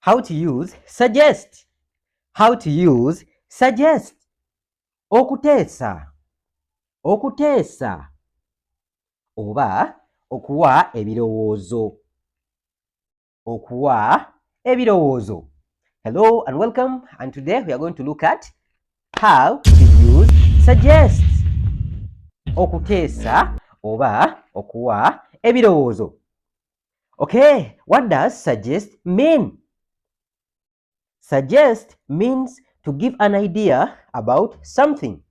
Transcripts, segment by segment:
How to use suggest. How to use suggest. Okuteesa. Okuteesa. Oba okuwa ebirowoozo. Okuwa ebirowoozo. Hello and welcome, and today we are going to look at how to use suggest. Okuteesa oba okuwa ebirowoozo. Okay, what does suggest mean? Suggest means to give an idea about something.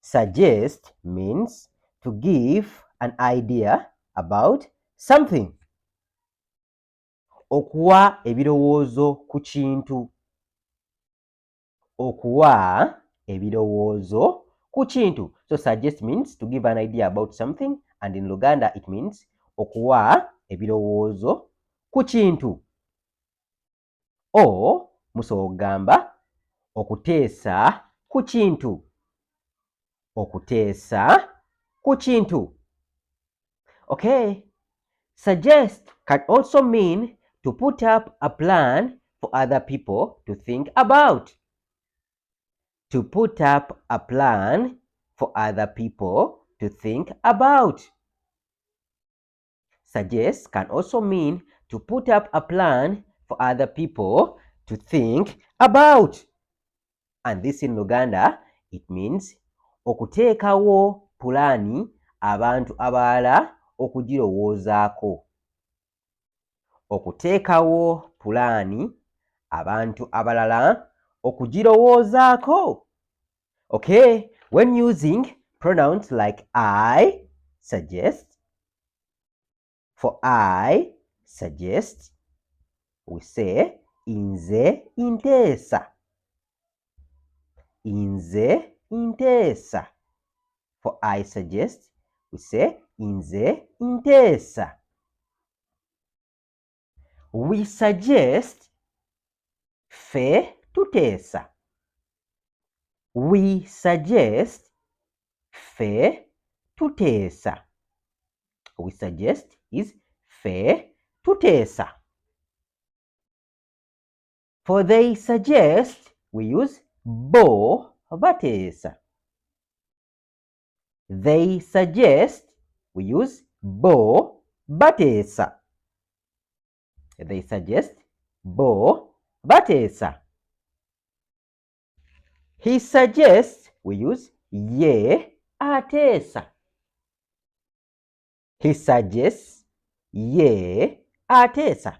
Suggest means to give an idea about something. Okuwa ebirowoozo ku kintu. Okuwa ebirowoozo ku kintu. So suggest means to give an idea about something, and in Luganda it means okuwa ebirowoozo ku kintu. O musobola okugamba okuteesa ku kintu. Okuteesa ku kintu. Okay. Suggest can also mean to put up a plan for other people to think about. To put up a plan for other people to think about. Suggest can also mean to put up a plan for other people to think about. And this in Luganda, it means okuteekawo pulaani abantu abalala okugirowoozaako. Okuteekawo pulaani abantu abalala okugirowoozaako. Okay, when using pronouns like I suggest, for I suggest, we say Nze Nteesa. Nze Nteesa. For I suggest, we say Nze Nteesa. We suggest ffe tuteesa. We suggest ffe tuteesa. We suggest is ffe tuteesa. For they suggest, we use bo bateesa. They suggest, we use bo bateesa. They suggest bo bateesa. He suggests, we use ye ateesa. He suggests ye ateesa.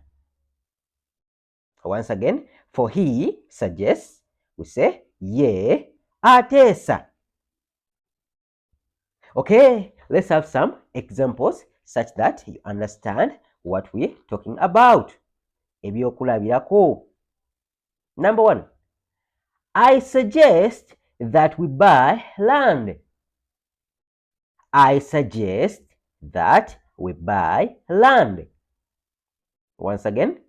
Once again, for he suggests, we say ye ateesa. Okay, let's have some examples such that you understand what we're talking about. Ebyokulabirako. Number 1. I suggest that we buy land. I suggest that we buy land. Once again,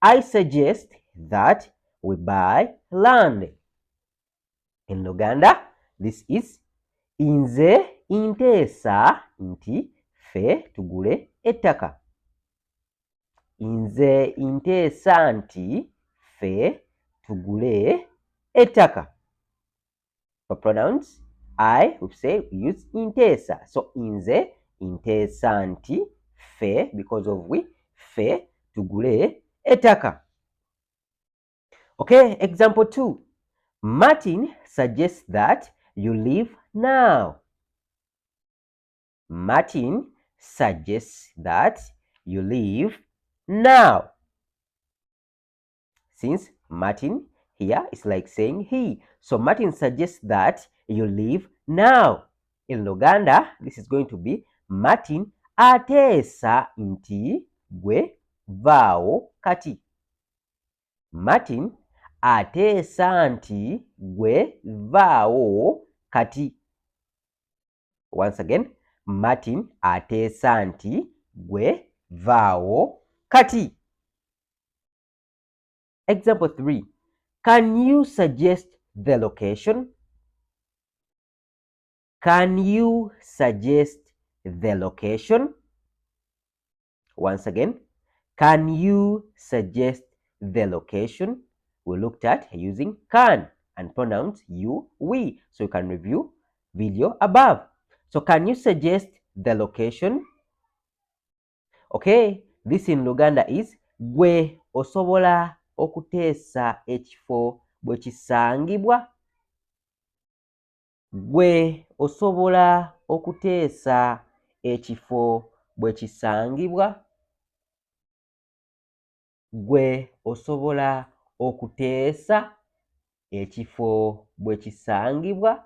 I suggest that we buy land. In Luganda, this is Nze Nteesa nti ffe tugule ettaka. Nze Nteesa nti ffe tugule ettaka. For pronouns, I, we say we use Nteesa. So Nze Nteesa nti ffe, because of we, ffe tugule ettaka. Okay, example 2. Martin suggests that you leave now. Martin suggests that you leave now. Since Martin here is like saying he. So Martin suggests that you leave now. In Luganda, this is going to be Martin ateesa nti gwe vaawo kati. Martin ateesa nti gwe vaawo kati. Once again, Martin ateesa nti gwe vaawo kati. Example 3. Can you suggest the location? Can you suggest the location? Once again, can you suggest the location we looked at using can and pronouns you, we. So you can review video above. So can you suggest the location? Okay, this in Luganda is gwe osobola okuteesa ekifo bwe kisangibwa. Gwe osobola okuteesa ekifo bwe kisangibwa. Gwe osobola okuteesa ekifo bwe kisangibwa.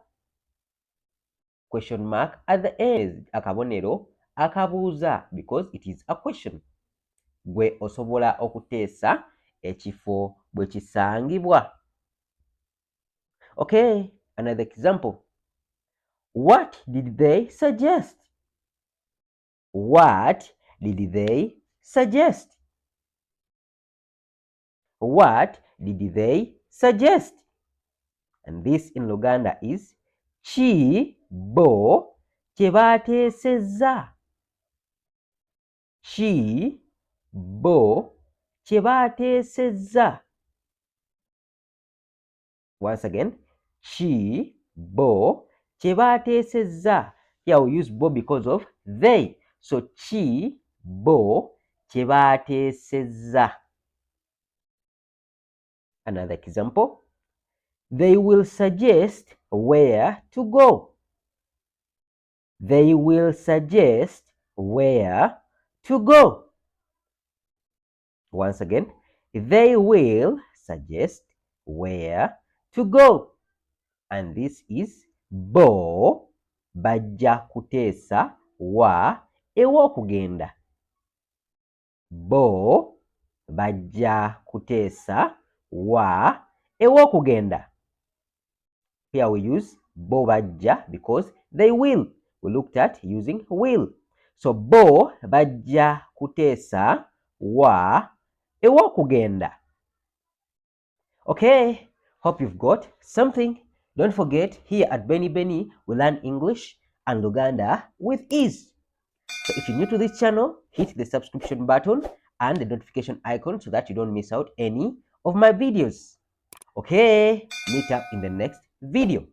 Question mark at the end. Akabonero akabuuza because it is a question. Gwe osobola okuteesa ekifo bwe kisangibwa. Okay, another example. What did they suggest? What did they suggest? What did they suggest? And this in Luganda is ki bo kye baateesezza. Ki bo kye baateesezza. Once again, ki bo kye baateesezza. Here we use bo because of they. So ki bo kye baateesezza. Another example. They will suggest where to go. They will suggest where to go. Once again, they will suggest where to go. And this is bo bajja kuteesa wa ew'okugenda. Bo bajja kuteesa wa ew'okugenda. Here we use bo bajja because they will. We looked at using will. So bo bajja kuteesa wa ew'okugenda. Okay, hope you've got something. Don't forget, here at Benny Benny, we learn English and Luganda with ease. So if you're new to this channel, hit the subscription button and the notification icon so that you don't miss out any of my videos. Okay, meet up in the next video.